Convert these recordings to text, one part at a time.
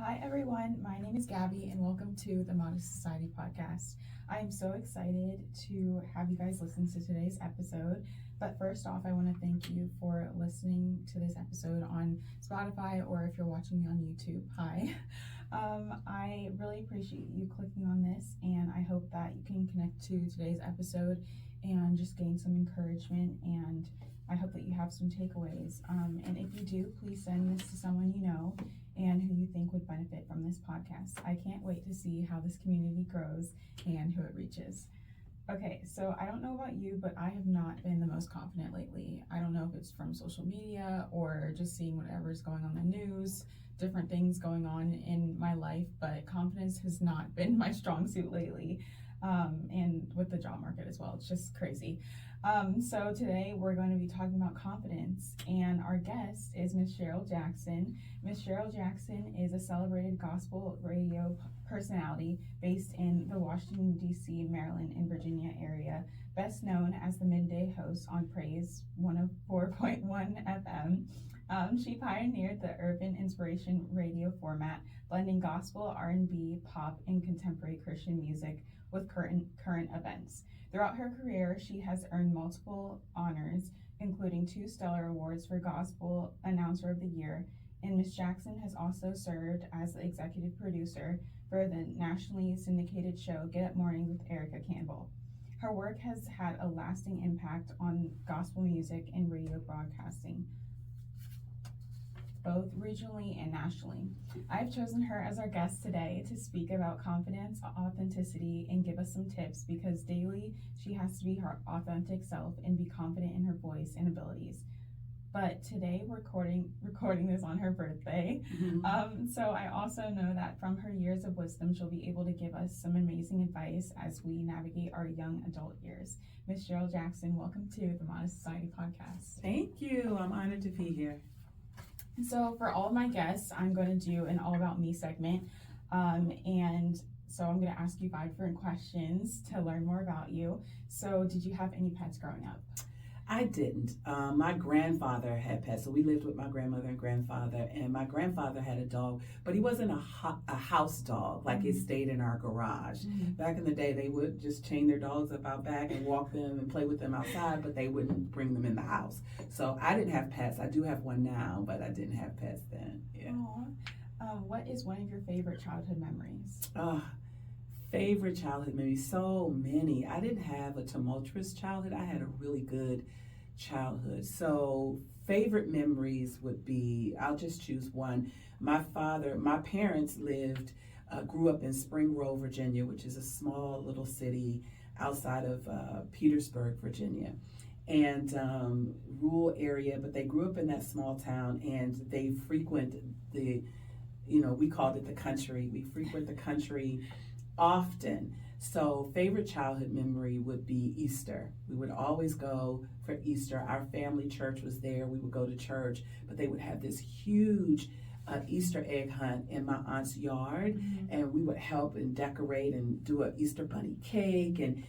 Hi everyone, my name is Gabby and welcome to the Modest Society podcast. I am so excited to have you guys listen to today's episode. But first off, I want to thank you for listening to this episode on Spotify, or if you're watching me on YouTube, hi. I really appreciate you clicking on this, and I hope that you can connect to today's episode and just gain some encouragement, and I hope that you have some takeaways. And if you do, please send this to someone you know and who you think would benefit from this podcast. I can't wait to see how this community grows and who it reaches. Okay, so I don't know about you, but I have not been the most confident lately. I don't know if it's from social media or just seeing whatever's going on in the news, different things going on in my life, but confidence has not been my strong suit lately. And with the job market as well, it's just crazy. So today we're going to be talking about confidence, and our guest is Miss Cheryl Jackson. Miss Cheryl Jackson is a celebrated gospel radio personality based in the Washington, D.C., Maryland, and Virginia area, best known as the midday host on Praise 104.1 FM. She pioneered the urban inspiration radio format, blending gospel, R&B, pop, and contemporary Christian music with current events. Throughout her career, she has earned multiple honors, including 2 Stellar Awards for Gospel Announcer of the Year, and Ms. Jackson has also served as the executive producer for the nationally syndicated show Get Up Mornings with Erica Campbell. Her work has had a lasting impact on gospel music and radio broadcasting, both regionally and nationally. I've chosen her as our guest today to speak about confidence, authenticity, and give us some tips, because daily she has to be her authentic self and be confident in her voice and abilities. But today we're recording this on her birthday. So I also know that from her years of wisdom, she'll be able to give us some amazing advice as we navigate our young adult years. Miss Cheryl Jackson, welcome to the Modest Society podcast. Thank you. I'm honored to be here. So for all of my guests, I'm going to do an all about me segment. And so I'm going to ask you 5 different questions to learn more about you. So did you have any pets growing up? I didn't. My grandfather had pets, so we lived with my grandmother and grandfather, and my grandfather had a dog, but he wasn't a house dog, like it stayed in our garage. Back in the day, they would just chain their dogs up out back and walk them and play with them outside, but they wouldn't bring them in the house. So I didn't have pets. I do have one now, but I didn't have pets then. Yeah. What is one of your favorite childhood memories? Favorite childhood memories, so many. I didn't have a tumultuous childhood. I had a really good childhood. So favorite memories would be, I'll just choose one. My parents grew up in Spring Grove, Virginia, which is a small little city outside of Petersburg, Virginia. And rural area, but they grew up in that small town, and they frequent we called it the country. We frequent the country often. So favorite childhood memory would be Easter. We would always go for Easter. Our family church was there. We would go to church, but they would have this huge Easter egg hunt in my aunt's yard, and we would help and decorate and do an Easter bunny cake, and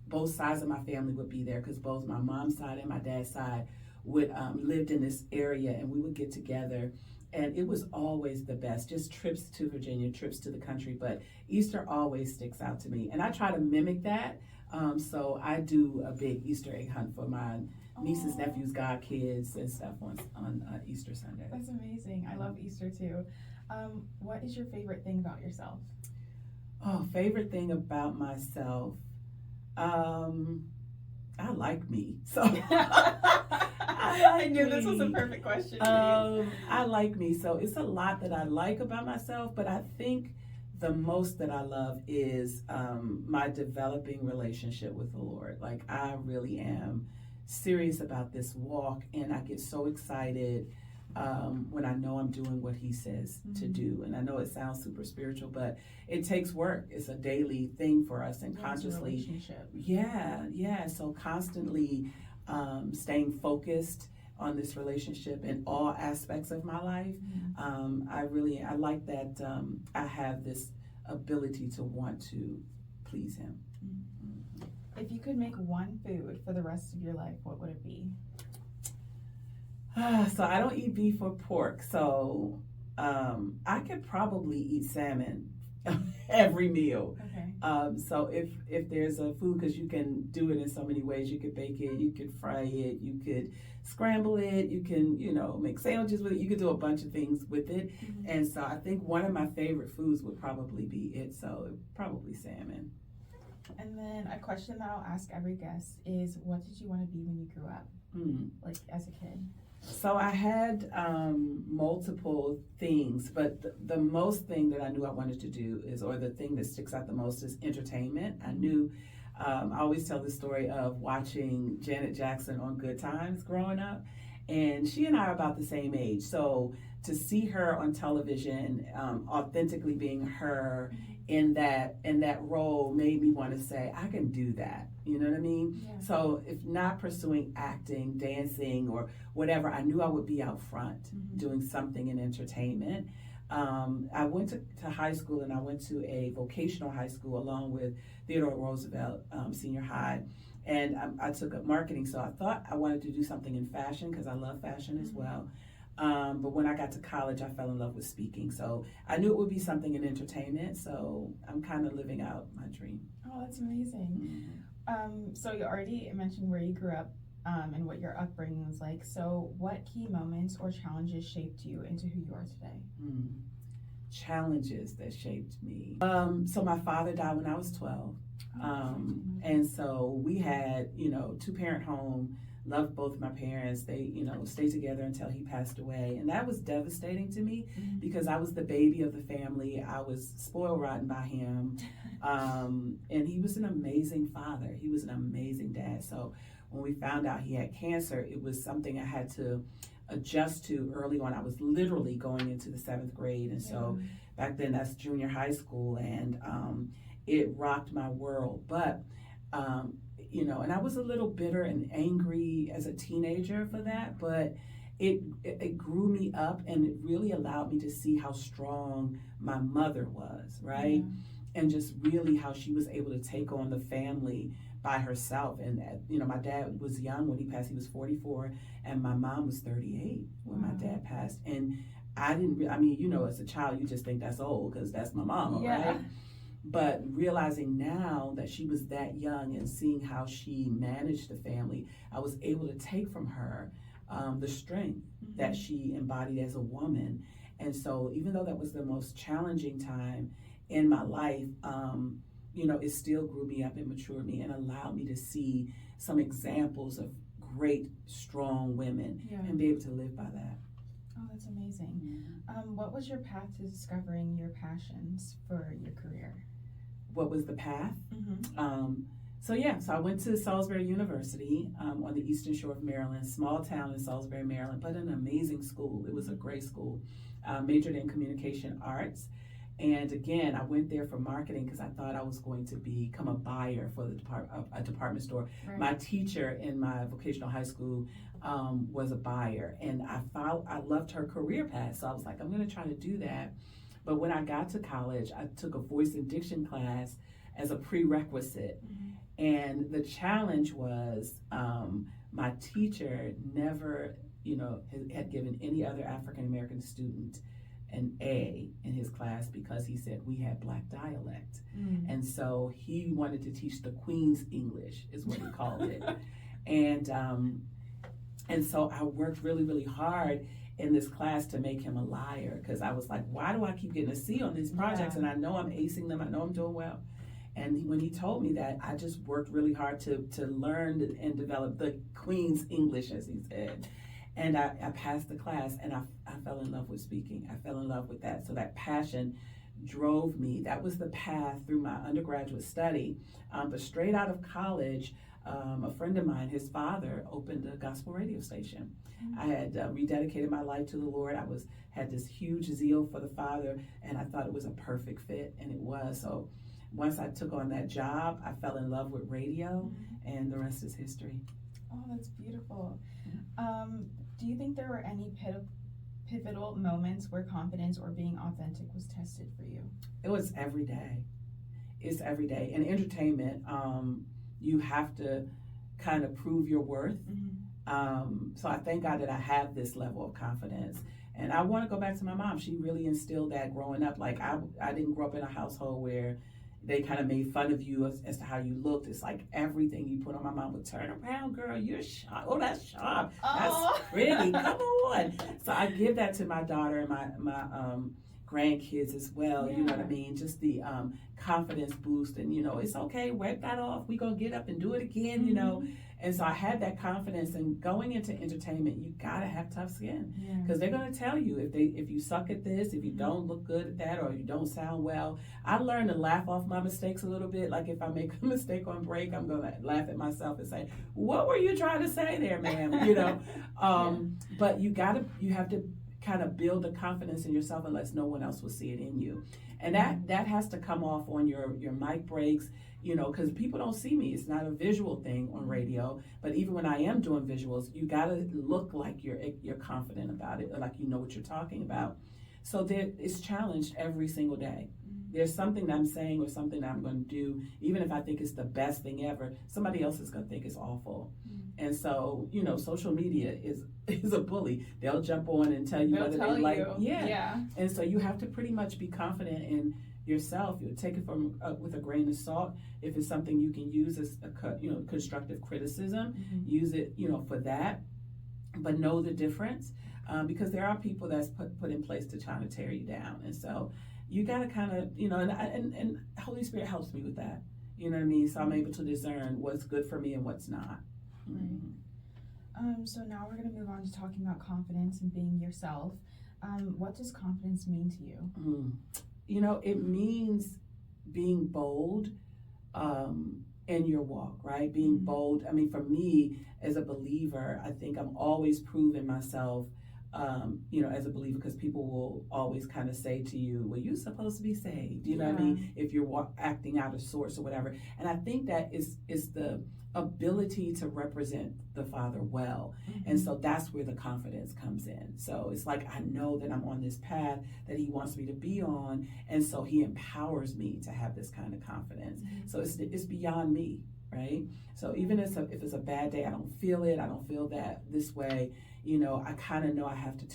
both sides of my family would be there, because both my mom's side and my dad's side lived in this area, and we would get together. And it was always the best, just trips to Virginia, trips to the country, but Easter always sticks out to me. And I try to mimic that, so I do a big Easter egg hunt for my nieces, nephews, godkids, and stuff on Easter Sunday. That's amazing. I love Easter too. What is your favorite thing about yourself? Favorite thing about myself? I like me, so I knew this was a perfect question. I like me, so it's a lot that I like about myself, but I think the most that I love is my developing relationship with the Lord. Like, I really am serious about this walk, and I get so excited when I know I'm doing what He says to do. And I know it sounds super spiritual, but it takes work. It's a daily thing for us, and consciously, so constantly staying focused on this relationship in all aspects of my life. I like that I have this ability to want to please Him. If you could make one food for the rest of your life, what would it be? So I don't eat beef or pork, so I could probably eat salmon every meal. Okay. So if there's a food, because you can do it in so many ways. You could bake it, you could fry it, you could scramble it, you can, make sandwiches with it. You could do a bunch of things with it. Mm-hmm. And so I think one of my favorite foods would probably be it. So probably salmon. And then a question that I'll ask every guest is, what did you want to be when you grew up? Like as a kid? So I had multiple things, but the most thing that I knew I wanted to do or the thing that sticks out the most is entertainment. I knew, I always tell the story of watching Janet Jackson on Good Times growing up, and she and I are about the same age. So to see her on television, authentically being her in that role made me want to say, I can do that. You know what I mean? Yeah. So if not pursuing acting, dancing, or whatever, I knew I would be out front doing something in entertainment. I went to high school, and I went to a vocational high school along with Theodore Roosevelt Senior High. And I took up marketing, so I thought I wanted to do something in fashion because I love fashion as well. But when I got to college, I fell in love with speaking. So I knew it would be something in entertainment. So I'm kind of living out my dream. Oh, that's amazing. So you already mentioned where you grew up and what your upbringing was like. So what key moments or challenges shaped you into who you are today? Challenges that shaped me. So my father died when I was 12. And so we had, 2-parent home. Loved both my parents. They, stayed together until he passed away. And that was devastating to me because I was the baby of the family. I was spoiled rotten by him. And he was an amazing father. He was an amazing dad. So when we found out he had cancer, it was something I had to adjust to early on. I was literally going into the 7th grade. And so back then that's junior high school. And it rocked my world. But, and I was a little bitter and angry as a teenager for that, but it grew me up, and it really allowed me to see how strong my mother was, right? And just really how she was able to take on the family by herself. And, my dad was young when he passed. He was 44, and my mom was 38 when my dad passed. And I didn't, as a child, you just think that's old because that's my mama, right? But realizing now that she was that young and seeing how she managed the family, I was able to take from her the strength that she embodied as a woman. And so even though that was the most challenging time in my life, it still grew me up and matured me and allowed me to see some examples of great, strong women and be able to live by that. Oh, that's amazing. What was your path to discovering your passions for your career? What was the path? So I went to Salisbury University on the Eastern Shore of Maryland, small town in Salisbury, Maryland, but an amazing school. It was a great school. Majored in communication arts. And again, I went there for marketing because I thought I was going to become a buyer for a department store. Right. My teacher in my vocational high school was a buyer, and I loved her career path. So I was like, I'm going to try to do that. But when I got to college, I took a voice and diction class as a prerequisite. And the challenge was my teacher never, had given any other African-American student an A in his class because he said we had Black dialect. And so he wanted to teach the Queen's English, is what he called it. And so I worked really, really hard in this class to make him a liar, because I was like, why do I keep getting a C on these projects? And I know I'm acing them, I know I'm doing well. And when he told me that, I just worked really hard to learn and develop the Queen's English, as he said. And I passed the class, and I fell in love with speaking. I fell in love with that. So that passion drove me. That was the path through my undergraduate study. But straight out of college, a friend of mine, his father, opened a gospel radio station. I had rededicated my life to the Lord. I had this huge zeal for the Father, and I thought it was a perfect fit, and it was. So once I took on that job, I fell in love with radio, and the rest is history. Oh, that's beautiful. Do you think there were any pivotal moments where confidence or being authentic was tested for you? It was every day. It's every day. In entertainment, you have to kind of prove your worth. So I thank God that I have this level of confidence. And I want to go back to my mom. She really instilled that growing up. Like I didn't grow up in a household where they kind of made fun of you as to how you looked. It's like everything you put on. My mom would turn around, girl, you're sharp. Oh, that's sharp. That's pretty. Come on. So I give that to my daughter and my grandkids as well. You know what I mean? Just the confidence boost, and it's okay. Wipe that off. We gonna get up and do it again. And so I had that confidence. And going into entertainment, you gotta have tough skin, because they're gonna tell you if you suck at this, if you don't look good at that, or you don't sound well. I learned to laugh off my mistakes a little bit. Like if I make a mistake on break, I'm gonna laugh at myself and say, "What were you trying to say there, ma'am?" But you have to kind of build the confidence in yourself unless no one else will see it in you. And that has to come off on your mic breaks, because people don't see me. It's not a visual thing on radio, but even when I am doing visuals, you got to look like you're confident about it, or like you know what you're talking about. So it's challenged every single day. There's something that I'm saying or something that I'm going to do, even if I think it's the best thing ever, somebody else is going to think it's awful. And so, social media is a bully. They'll jump on and tell you whether they like. Yeah. And so you have to pretty much be confident in yourself. You take it with a grain of salt. If it's something you can use as constructive criticism, use it, for that. But know the difference, because there are people that's put in place to try to tear you down. And so you got to kind of, and Holy Spirit helps me with that. You know what I mean? So I'm able to discern what's good for me and what's not. Right. So now we're going to move on to talking about confidence and being yourself. What does confidence mean to you? It means being bold in your walk, right? Being bold. I mean, for me as a believer, I think I'm always proving myself, as a believer, because people will always kind of say to you, well, you're supposed to be saved. You know what I mean? If you're acting out of sorts or whatever. And I think that is the ability to represent the Father well. And so that's where the confidence comes in. So it's like, I know that I'm on this path that he wants me to be on, and so he empowers me to have this kind of confidence. So it's beyond me, right? So even if it's a bad day, I don't feel it, I don't feel that this way, I kind of know I have to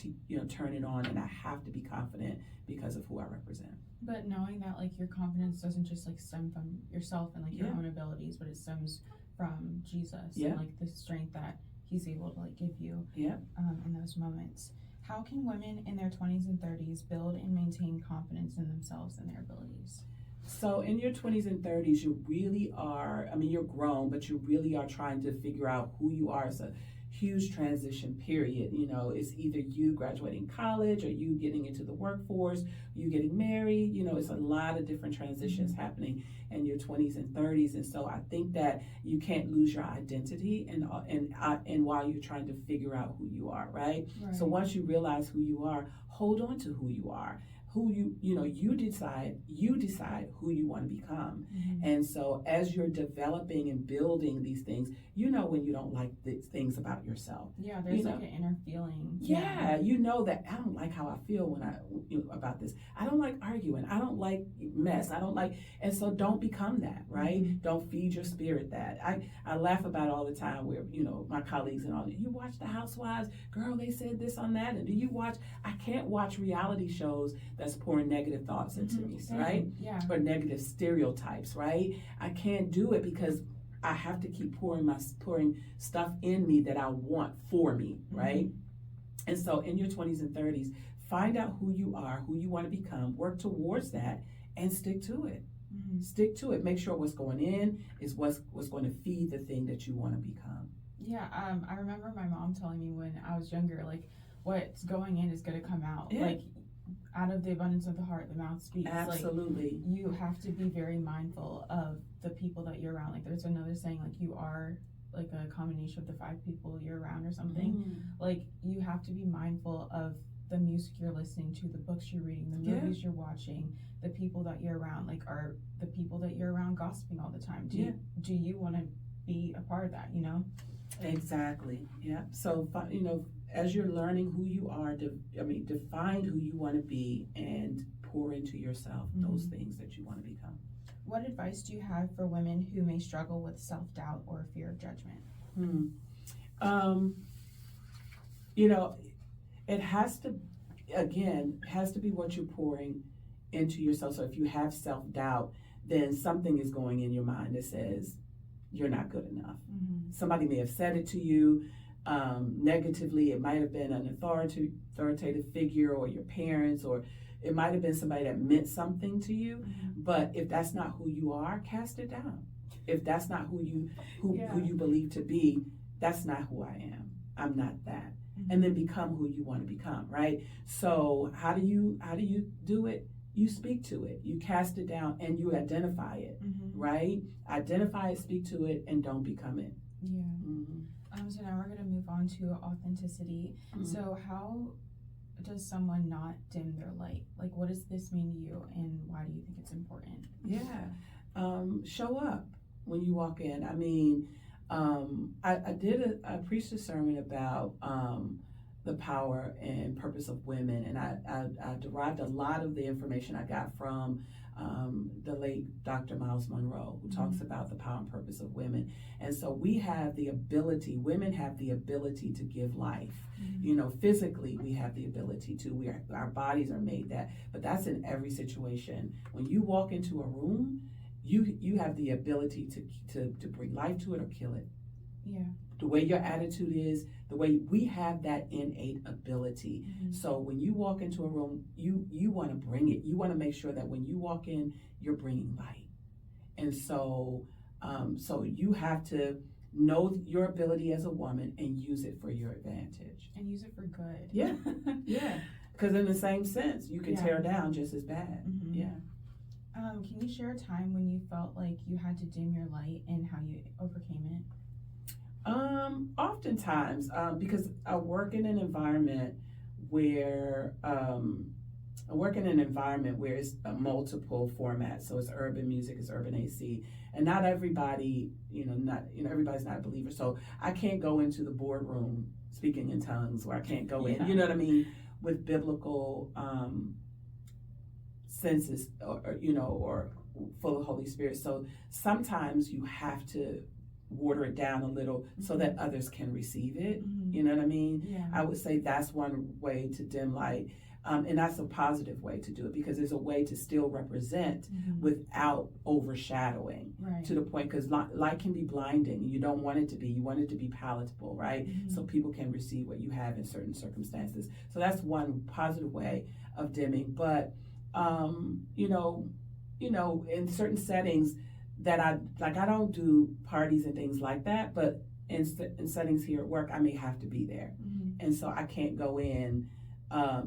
turn it on, and I have to be confident because of who I represent. But knowing that your confidence doesn't just stem from yourself and your own abilities, but it stems from Jesus and the strength that he's able to give you in those moments. How can women in their 20s and 30s build and maintain confidence in themselves and their abilities? So in your 20s and 30s, you really are, you're grown, but you really are trying to figure out who you are. It's a huge transition period. It's either you graduating college, or you getting into the workforce, you getting married. It's a lot of different transitions happening in your 20s and 30s. And so I think that you can't lose your identity and while you're trying to figure out who you are, right? So once you realize who you are, hold on to who you are. You decide who you want to become. And so as you're developing and building these things, when you don't like the things about yourself. Yeah, there's an inner feeling. Yeah, that I don't like how I feel when about this. I don't like arguing. I don't like mess. I don't like, and so don't become that, right? Don't feed your spirit that. I laugh about all the time where, my colleagues and all, you watch the Housewives, girl, they said this on that, and do you watch, I can't watch reality shows that's pouring negative thoughts into me, right? Yeah. Or negative stereotypes, right? I can't do it because I have to keep pouring stuff in me that I want for me, right? And so in your 20s and 30s, find out who you are, who you want to become, work towards that, and stick to it. Stick to it. Make sure what's going in is what's going to feed the thing that you want to become. Yeah, I remember my mom telling me when I was younger, what's going in is going to come out. Yeah. Out of the abundance of the heart, the mouth speaks. Absolutely. You have to be very mindful of the people that you're around. There's another saying, you are a combination of the 5 people you're around or something. You have to be mindful of the music you're listening to, the books you're reading, the movies you're watching, the people that you're around. Are the people that you're around gossiping all the time? Do you want to be a part of that, Exactly. Yeah. So, as you're learning who you are, define who you want to be and pour into yourself those things that you want to become. What advice do you have for women who may struggle with self-doubt or fear of judgment? It has to again, has to be what you're pouring into yourself. So if you have self-doubt, then something is going in your mind that says you're not good enough. Somebody may have said it to you negatively. It might have been an authoritative figure, or your parents, or it might have been somebody that meant something to you. But if that's not who you are, cast it down. If that's not who you believe to be, that's not who I am. I'm not that. And then become who you want to become, right? So how do you do it? You speak to it, you cast it down, and you identify it, right? Identify it, speak to it, and don't become it. Yeah. So now we're going to move on to authenticity. So how does someone not dim their light? Like, what does this mean to you, and why do you think it's important? Yeah. Show up when you walk in. I mean, I preached a sermon about the power and purpose of women, and I derived a lot of the information I got from the late Dr. Miles Monroe, who talks about the power and purpose of women. And so women have the ability to give life. You know, physically we have the ability to. Our bodies are made that, but that's in every situation. When you walk into a room, you have the ability to bring life to it or kill it. Yeah. The way your attitude is, the way we have that innate ability. So when you walk into a room, you want to bring it. You want to make sure that when you walk in, you're bringing light. And so you have to know your ability as a woman and use it for your advantage. And use it for good. Yeah, yeah. Because in the same sense, you can tear down just as bad. Yeah. Can you share a time when you felt like you had to dim your light and how you overcame it? Oftentimes, because I work in an environment where it's multiple formats. So it's urban music, it's urban AC, and not everybody, everybody's not a believer. So I can't go into the boardroom speaking in tongues, or I can't go in, you know what I mean, with biblical senses, or full of Holy Spirit. So sometimes you have to water it down a little so that others can receive it. You know what I mean? Yeah. I would say that's one way to dim light. And that's a positive way to do it, because there's a way to still represent without overshadowing, right, to the point, because light can be blinding. You don't want it to be. You want it to be palatable, right? So people can receive what you have in certain circumstances. So that's one positive way of dimming. But, in certain settings, that I don't do parties and things like that, but in settings here at work, I may have to be there. And so I can't go in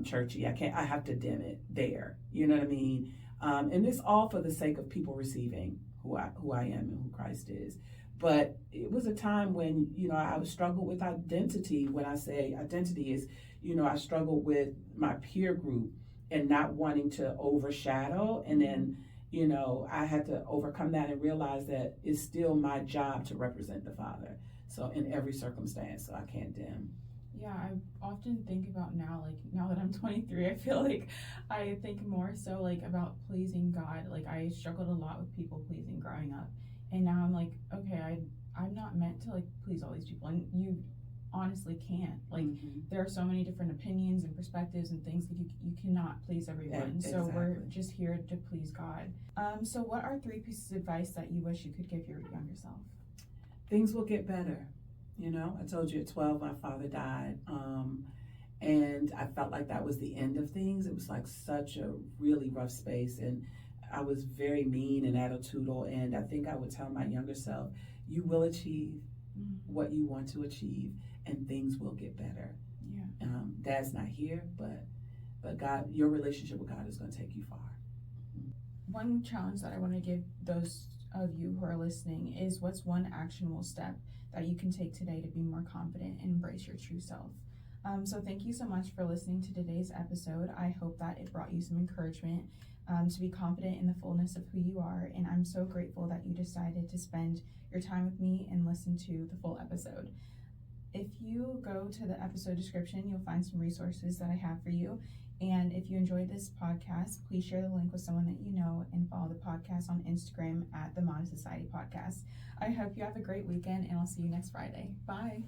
churchy. I have to dim it there. You know what I mean? And it's all for the sake of people receiving who I am and who Christ is. But it was a time when, I would struggle with identity. When I say identity is, I struggled with my peer group and not wanting to overshadow. And then, I had to overcome that and realize that it's still my job to represent the Father. So in every circumstance, so I can't dim. Yeah, I often think about now that I'm 23, I feel like I think more so about pleasing God. Like, I struggled a lot with people pleasing growing up. And now I'm like, okay, I'm not meant to please all these people. And you honestly can't. There are so many different opinions and perspectives and things that you cannot please everyone. Yeah, so we're just here to please God. So what are 3 pieces of advice that you wish you could give your younger self? Things will get better. I told you at 12 my father died, and I felt like that was the end of things. It was such a really rough space, and I was very mean and attitudinal, and I think I would tell my younger self, you will achieve what you want to achieve, and things will get better. Yeah. Dad's not here, but God, your relationship with God is going to take you far. One challenge that I want to give those of you who are listening is, what's one actionable step that you can take today to be more confident and embrace your true self? So thank you so much for listening to today's episode. I hope that it brought you some encouragement to be confident in the fullness of who you are. And I'm so grateful that you decided to spend your time with me and listen to the full episode. If you go to the episode description, you'll find some resources that I have for you. And if you enjoyed this podcast, please share the link with someone that you know, and follow the podcast on Instagram at the Modest Society Podcast. I hope you have a great weekend, and I'll see you next Friday. Bye.